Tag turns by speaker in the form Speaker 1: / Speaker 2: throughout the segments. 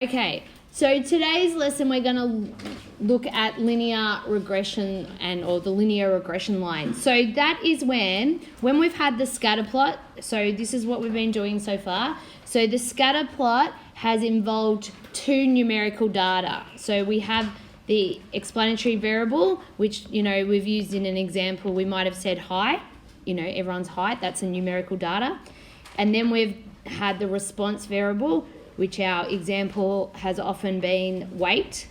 Speaker 1: Okay, so today's lesson we're going to look at linear regression or the linear regression line. So that is when we've had the scatter plot. So this is what we've been doing so far. So the scatter plot has involved two numerical data. So we have the explanatory variable, which, we've used in an example. We might have said height, everyone's height, that's a numerical data. And then we've had the response variable, which our example has often been weight.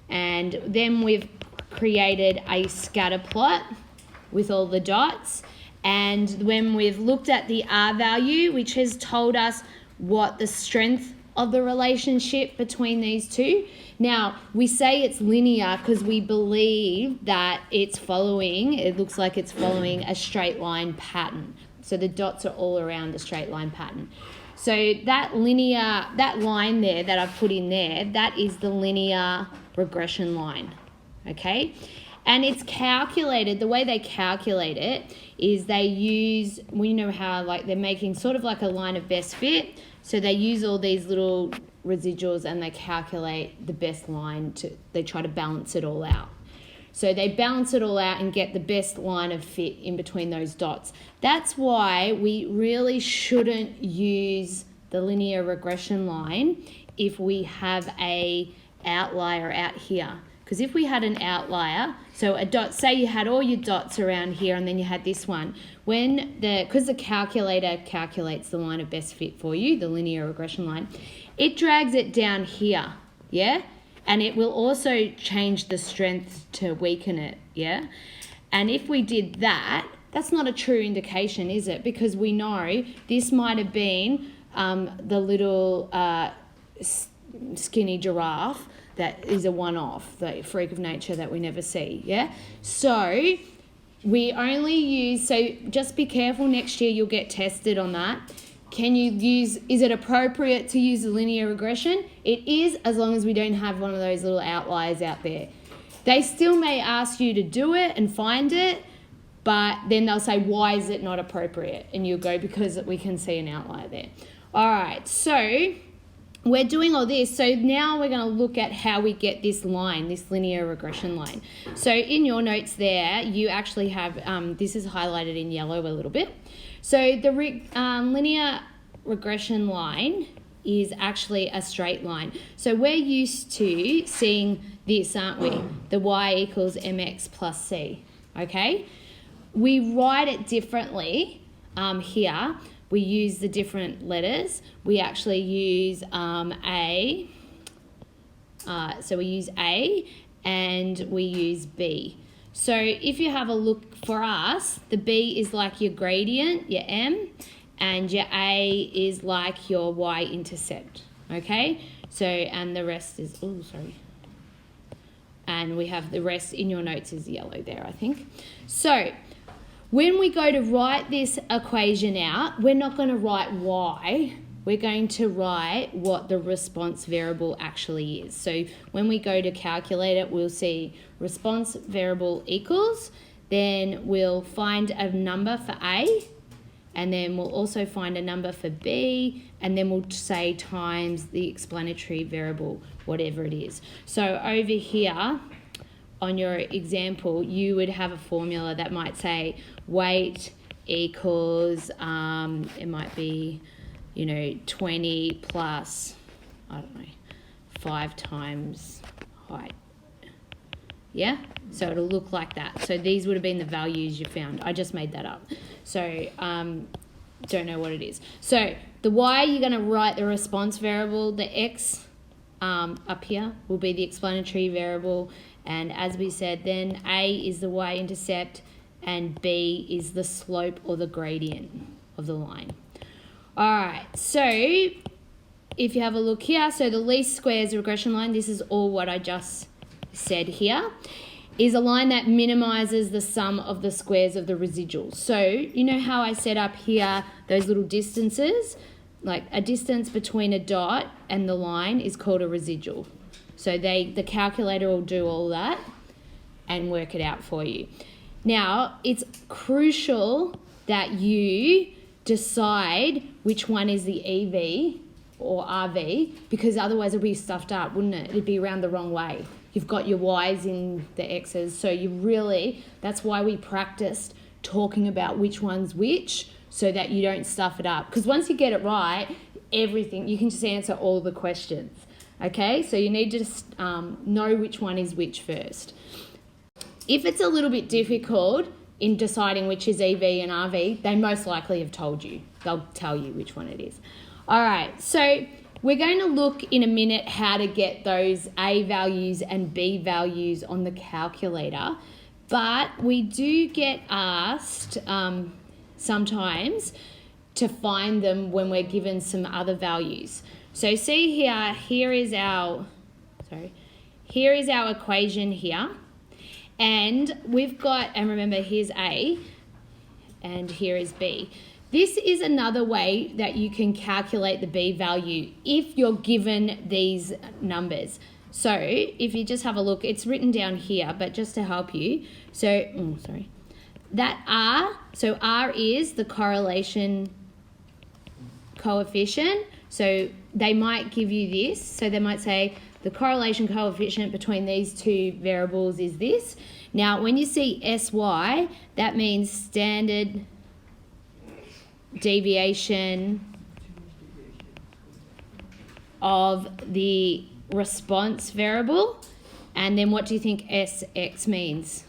Speaker 1: And then we've created a scatter plot with all the dots. And when we've looked at the R value, which has told us what the strength of the relationship between these two. Now, we say it's linear because we believe that it looks like it's following a straight line pattern. So the dots are all around the straight line pattern. So that line there that I've put in there, that is the linear regression line, okay? And it's calculated, the way they calculate it is they use, how they're making sort of like a line of best fit. So they use all these little residuals and they calculate the best line, they try to balance it all out. So they balance it all out and get the best line of fit in between those dots. That's why we really shouldn't use the linear regression line if we have a outlier out here. Because if we had an outlier, so a dot, say you had all your dots around here and then you had this one, because the calculator calculates the line of best fit for you, the linear regression line, it drags it down here, yeah? And it will also change the strength to weaken it, yeah? And if we did that, that's not a true indication, is it? Because we know this might have been the little skinny giraffe that is a one-off, the freak of nature that we never see, yeah? So we only use, so just be careful next year, you'll get tested on that. Is it appropriate to use the linear regression? It is, as long as we don't have one of those little outliers out there. They still may ask you to do it and find it, but then they'll say, why is it not appropriate? And you'll go, because we can see an outlier there. All right, so we're doing all this. So now we're going to look at how we get this line, this linear regression line. So in your notes there, you actually have, this is highlighted in yellow a little bit. So the linear regression line is actually a straight line. So we're used to seeing this, aren't we? The y equals mx plus c, okay? We write it differently here. We use the different letters. We actually use so we use A and we use B. So if you have a look for us, the B is like your gradient, your M, and your A is like your y-intercept, okay? So, and the rest is, and we have the rest in your notes is yellow there, I think. So when we go to write this equation out, we're not going to write y. We're going to write what the response variable actually is. So when we go to calculate it, we'll see response variable equals, then we'll find a number for A, and then we'll also find a number for B, and then we'll say times the explanatory variable, whatever it is. So over here, on your example, you would have a formula that might say weight equals, it might be, 20 plus, 5 times height. Yeah? So it'll look like that. So these would have been the values you found. I just made that up. So don't know what it is. So the y, you're going to write the response variable. The x up here will be the explanatory variable. And as we said, then A is the y-intercept and B is the slope or the gradient of the line. All right, so if you have a look here, so the least squares regression line, this is all what I just said here, is a line that minimizes the sum of the squares of the residuals. So you know how I set up here those little distances? Like a distance between a dot and the line is called a residual. So the calculator will do all that and work it out for you. Now, it's crucial that you decide which one is the EV or RV, because otherwise it'd be stuffed up, wouldn't it? It'd be around the wrong way. You've got your Y's in the X's, so that's why we practiced talking about which one's which, so that you don't stuff it up. Because once you get it right, everything, you can just answer all the questions. Okay, so you need to just know which one is which first. If it's a little bit difficult in deciding which is EV and RV, they most likely have told you. They'll tell you which one it is. All right, so we're going to look in a minute how to get those A values and B values on the calculator, but we do get asked sometimes to find them when we're given some other values. So see here is our equation here, and we've got, and remember here's A and here is B. This is another way that you can calculate the B value if you're given these numbers. So if you just have a look, it's written down here, but just to help you. So, that R, so R is the correlation coefficient. So they might give you this. So they might say the correlation coefficient between these two variables is this. Now, when you see SY, that means standard deviation of the response variable. And then what do you think SX means?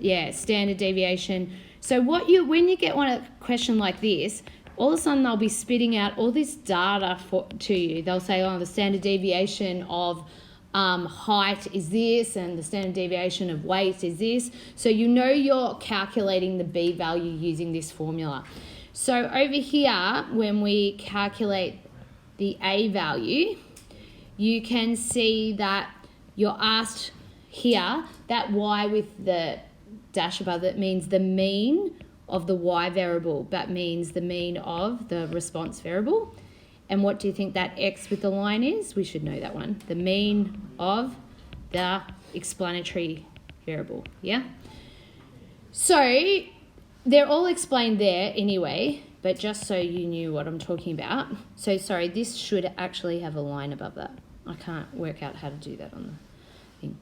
Speaker 1: Yeah, standard deviation. So when you get a question like this, all of a sudden they'll be spitting out all this data to you. They'll say, the standard deviation of height is this, and the standard deviation of weight is this. So you know you're calculating the B value using this formula. So over here, when we calculate the A value, you can see that you're asked here, that Y with the dash above it means the mean of the Y variable. That means the mean of the response variable. And what do you think that X with the line is? We should know that one. The mean of the explanatory variable, yeah? So they're all explained there anyway, but just so you knew what I'm talking about. So sorry, this should actually have a line above that. I can't work out how to do that on the thing.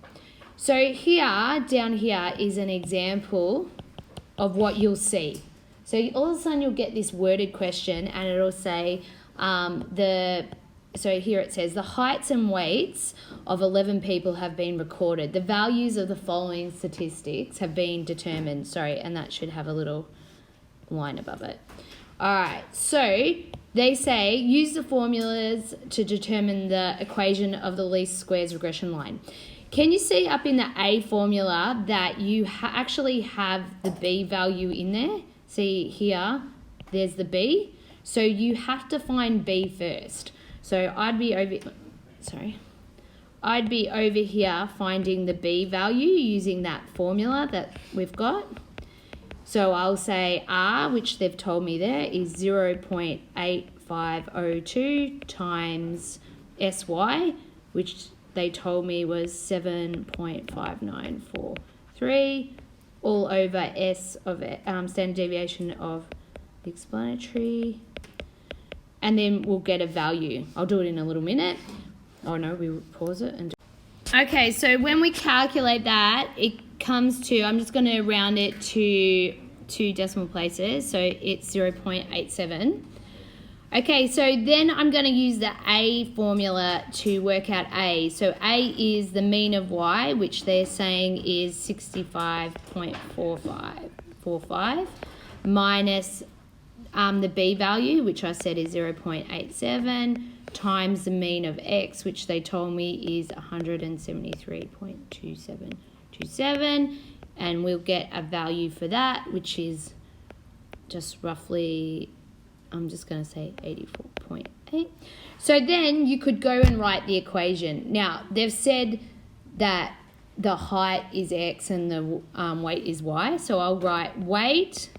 Speaker 1: So here, down here is an example of what you'll see. So all of a sudden you'll get this worded question, and it'll say, so here it says, the heights and weights of 11 people have been recorded. The values of the following statistics have been determined. Sorry, and that should have a little line above it. All right, so they say, use the formulas to determine the equation of the least squares regression line. Can you see up in the A formula that you actually have the B value in there? See here, there's the B. So you have to find B first. So I'd be over here finding the B value using that formula that we've got. So I'll say R, which they've told me there, is 0.8502 times SY, which they told me was 7.5943, all over S of it, standard deviation of the explanatory, and then we'll get a value. I'll do it in a little minute. Oh no, we pause it and okay, so when we calculate that, it comes to, I'm just going to round it to 2 decimal places, so it's 0.87. Okay, so then I'm going to use the A formula to work out A. So A is the mean of Y, which they're saying is 65.45, minus the B value, which I said is 0.87, times the mean of X, which they told me is 173.2727, and we'll get a value for that, which is just roughly, I'm just going to say 84.8. So then you could go and write the equation. Now, they've said that the height is X and the weight is Y. So I'll write weight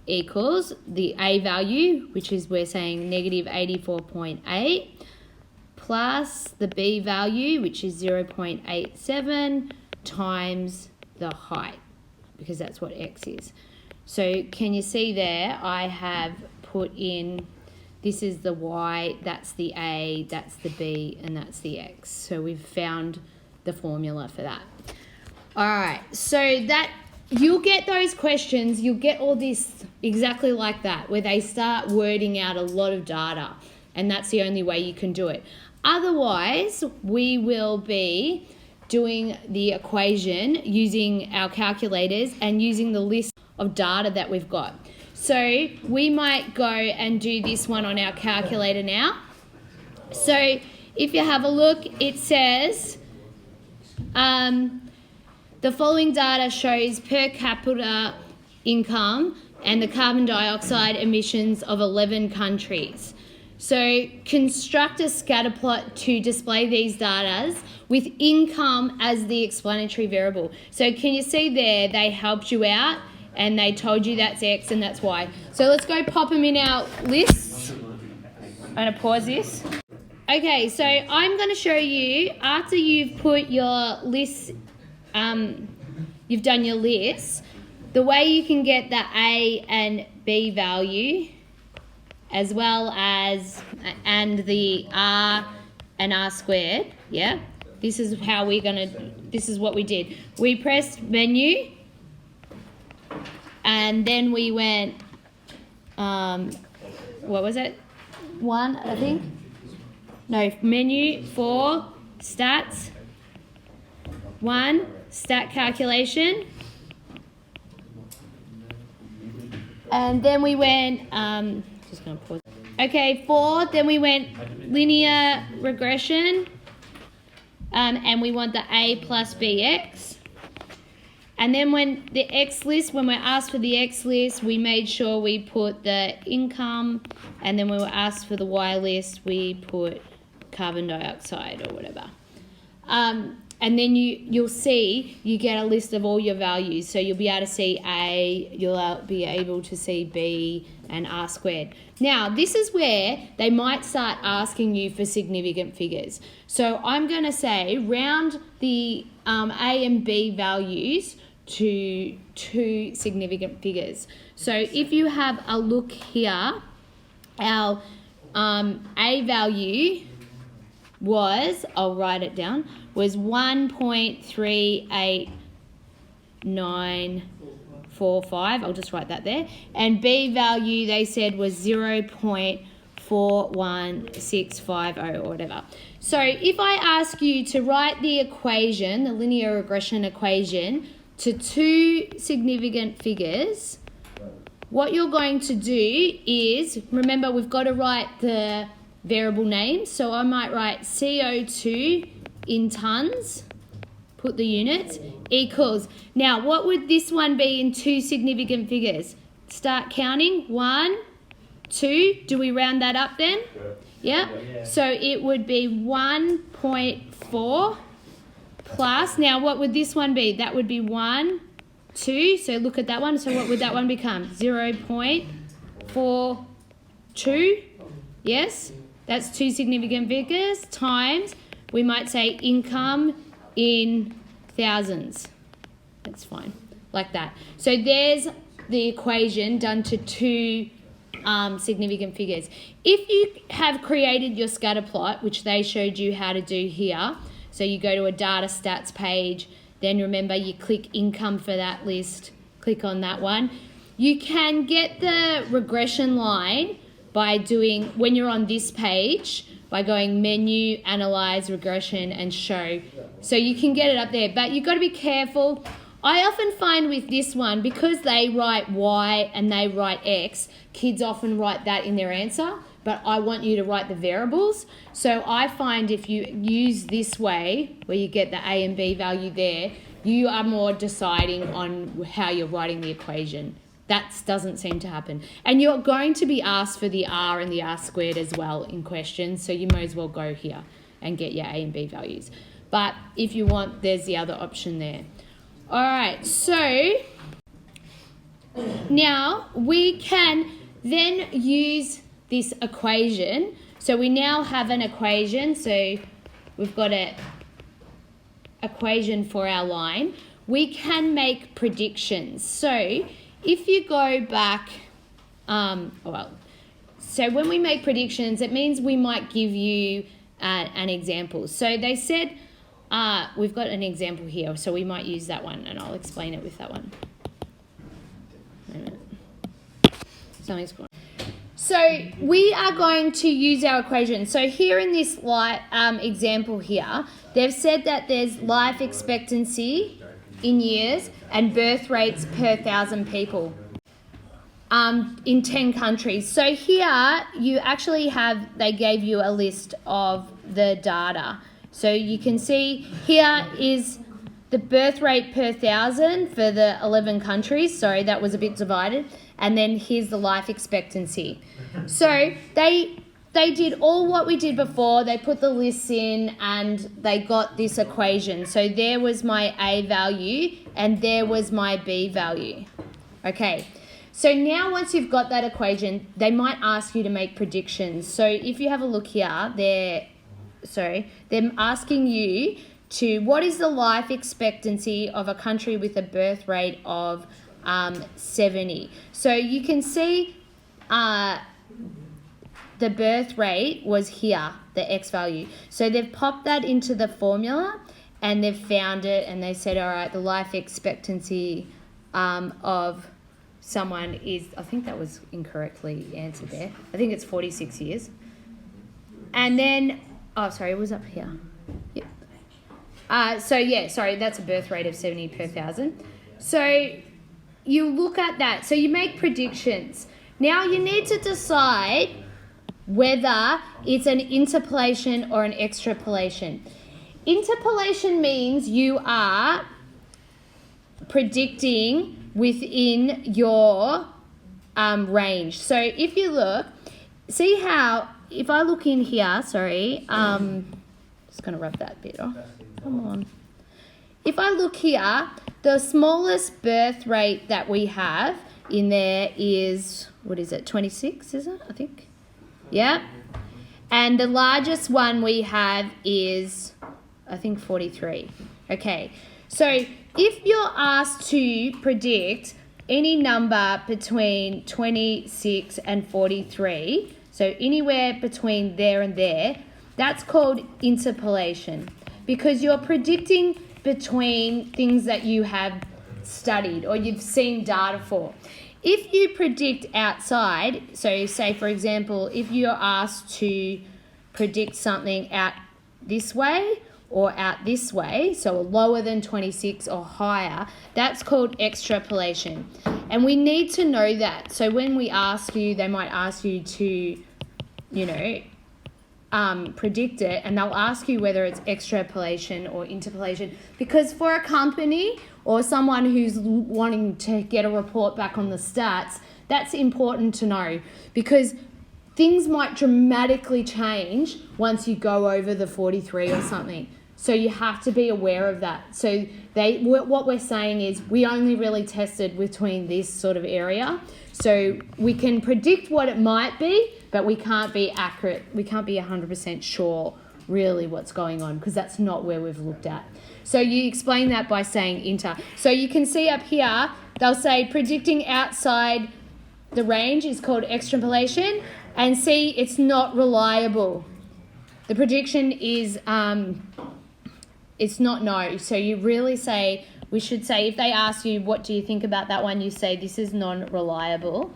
Speaker 1: equals the A value, which is, we're saying, negative 84.8, plus the B value, which is 0.87, times the height, because that's what X is. So can you see there, I have put in this is the Y, that's the A, that's the B, and that's the X. So we've found the formula for that. All right, so that you'll get those questions, you'll get all this exactly like that, where they start wording out a lot of data, and that's the only way you can do it. Otherwise, we will be doing the equation using our calculators and using the list of data that we've got. So we might go and do this one on our calculator now. So if you have a look, it says the following data shows per capita income and the carbon dioxide emissions of 11 countries. So construct a scatter plot to display these data with income as the explanatory variable. So can you see there, they helped you out and they told you that's X and that's Y. So let's go pop them in our lists. I'm going to pause this. Okay, so I'm going to show you, after you've put your list, you've done your list, the way you can get the A and B value, as well as, and the R and R squared, yeah? This is how we're going to, this is what we did. We pressed menu, and then we went, what was it? 1, I think? No, menu, 4, stats, 1, stat calculation, and then we went, just going to pause. Okay, 4, then we went linear regression, and we want the A plus BX. And then when the X list, when we're asked for the X list, we made sure we put the income, and then when we were asked for the Y list, we put carbon dioxide or whatever. And then you'll see, you get a list of all your values. So you'll be able to see A, you'll be able to see B and R squared. Now, this is where they might start asking you for significant figures. So I'm going to say round the A and B values to 2 significant figures. So if you have a look here, our A value was, I'll write it down, was 1.38945. I'll just write that there. And B value, they said, was 0.41650 or whatever. So if I ask you to write the equation, the linear regression equation, to 2 significant figures, what you're going to do is, remember we've got to write the variable names. So I might write CO2 in tons, put the units, equals. Now, what would this one be in 2 significant figures? Start counting. 1, 2. Do we round that up then? Yeah. So it would be 1.4 plus. Now, what would this one be? That would be 1, 2. So look at that one. So what would that one become? 0.42. Yes. That's 2 significant figures times, we might say income in thousands. That's fine, like that. So there's the equation done to 2 significant figures. If you have created your scatter plot, which they showed you how to do here, so you go to a data stats page, then remember you click income for that list, click on that one. You can get the regression line by doing, when you're on this page, by going menu, analyze, regression, and show. So you can get it up there, but you've got to be careful. I often find with this one, because they write Y and they write X, kids often write that in their answer, but I want you to write the variables. So I find if you use this way, where you get the A and B value there, you are more deciding on how you're writing the equation. That doesn't seem to happen. And you're going to be asked for the R and the R squared as well in questions, so you may as well go here and get your A and B values. But if you want, there's the other option there. All right, so now we can then use this equation. So we now have an equation, so we've got an equation for our line. We can make predictions. So if you go back, so when we make predictions, it means we might give you an example. So they said, we've got an example here, so we might use that one, and I'll explain it with that one. Wait a minute. Something's going on. So we are going to use our equation. So here in this example here, they've said that there's life expectancy in years and birth rates per 1,000 people in 10 countries. So here you actually they gave you a list of the data. So you can see here is the birth rate per 1,000 for the 11 countries. Sorry, that was a bit divided. And then here's the life expectancy. So they did all what we did before. They put the lists in and they got this equation. So there was my A value and there was my B value. Okay, so now once you've got that equation, they might ask you to make predictions. So if you have a look here, they're asking you to, what is the life expectancy of a country with a birth rate of 70? So you can see the birth rate was here, the X value. So they've popped that into the formula and they've found it and they said, all right, the life expectancy of someone is, I think that was incorrectly answered there. I think it's 46 years. And then, oh, sorry, it was up here. Yep. That's a birth rate of 70 per 1,000. So you look at that. So you make predictions. Now you need to decide whether it's an interpolation or an extrapolation. Interpolation means you are predicting within your range. So if you look, see how, if I look in here, just going to rub that bit off. Come on. If I look here, the smallest birth rate that we have in there is, 26, is it? I think. Yeah. And the largest one we have is, I think, 43. Okay. So if you're asked to predict any number between 26 and 43, so anywhere between there and there, that's called interpolation, because you're predicting between things that you have studied or you've seen data for. If you predict outside, so say for example, if you're asked to predict something out this way or out this way, so lower than 26 or higher, that's called extrapolation. And we need to know that. So when we ask you, they might ask you to, predict it, and they'll ask you whether it's extrapolation or interpolation, because for a company or someone who's wanting to get a report back on the stats, that's important to know, because things might dramatically change once you go over the 43 or something. So you have to be aware of that. So what we're saying is we only really tested between this sort of area. So we can predict what it might be, but we can't be accurate. We can't be 100% sure really what's going on, because that's not where we've looked at. So you explain that by saying inter. So you can see up here, they'll say predicting outside the range is called extrapolation, and see, it's not reliable. The prediction is, it's not no. So you really say, we should say, if they ask you, what do you think about that one? You say, this is non-reliable.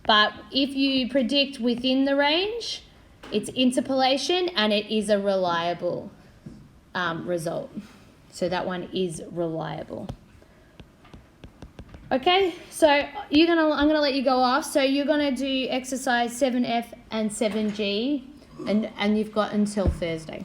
Speaker 1: But if you predict within the range, it's interpolation and it is a reliable result. So that one is reliable. Okay, so I'm gonna let you go off. So you're gonna do exercise 7F and 7G, and you've got until Thursday.